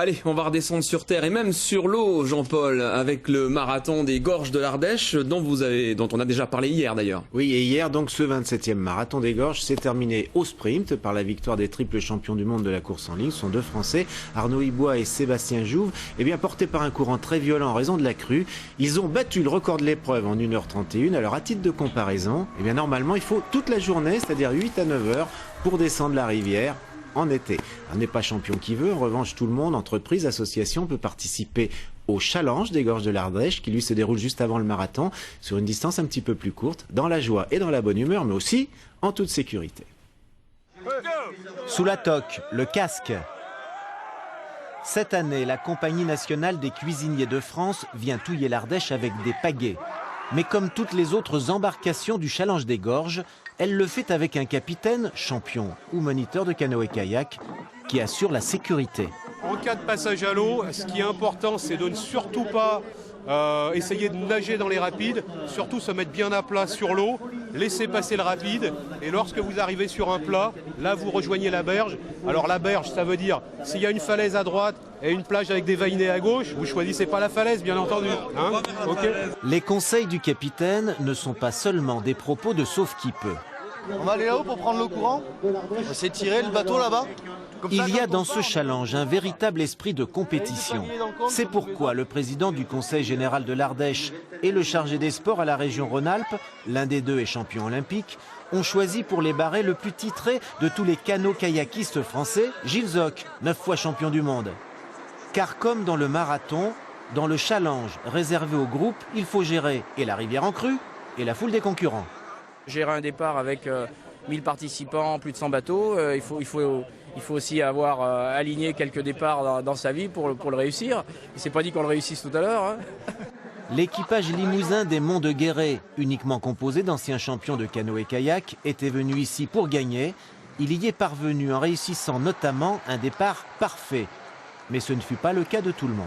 Allez, on va redescendre sur terre et même sur l'eau, Jean-Paul, avec le marathon des Gorges de l'Ardèche dont on a déjà parlé hier d'ailleurs. Oui, et hier, donc, ce 27e marathon des Gorges s'est terminé au sprint par la victoire des triples champions du monde de la course en ligne. Ce sont deux Français, Arnaud Ibois et Sébastien Jouve. Eh bien, portés par un courant très violent en raison de la crue, ils ont battu le record de l'épreuve en 1h31. Alors, à titre de comparaison, eh bien, normalement, il faut toute la journée, c'est-à-dire 8 à 9 heures, pour descendre la rivière en été. On n'est pas champion qui veut. En revanche, tout le monde, entreprise, association, peut participer au challenge des Gorges de l'Ardèche qui lui se déroule juste avant le marathon sur une distance un petit peu plus courte, dans la joie et dans la bonne humeur, mais aussi en toute sécurité. Sous la toque, le casque. Cette année, la Compagnie nationale des cuisiniers de France vient touiller l'Ardèche avec des pagaies. Mais comme toutes les autres embarcations du Challenge des Gorges, elle le fait avec un capitaine, champion ou moniteur de canoë-kayak qui assure la sécurité. En cas de passage à l'eau, ce qui est important, c'est de ne surtout pas essayer de nager dans les rapides, surtout se mettre bien à plat sur l'eau, laisser passer le rapide, et lorsque vous arrivez sur un plat, là vous rejoignez la berge. Alors la berge, ça veut dire, s'il y a une falaise à droite et une plage avec des vainets à gauche, vous choisissez pas la falaise, bien entendu. Hein, okay. Les conseils du capitaine ne sont pas seulement des propos de sauve-qui-peut. On va aller là-haut pour prendre le courant, on va essayer de tirer le bateau là-bas. Il y a dans ce challenge un véritable esprit de compétition. C'est pourquoi le président du Conseil général de l'Ardèche et le chargé des sports à la région Rhône-Alpes, l'un des deux est champion olympique, ont choisi pour les barrer le plus titré de tous les canots-kayakistes français, Gilles Zoc, 9 fois champion du monde. Car comme dans le marathon, dans le challenge réservé au groupe, il faut gérer et la rivière en crue et la foule des concurrents. Gérer un départ avec 1000 participants, plus de 100 bateaux, il faut aussi avoir aligné quelques départs dans sa vie pour le réussir. C'est pas dit qu'on le réussisse tout à l'heure. Hein. L'équipage limousin des Monts de Guéret, uniquement composé d'anciens champions de canoë-kayak, était venu ici pour gagner. Il y est parvenu en réussissant notamment un départ parfait. Mais ce ne fut pas le cas de tout le monde.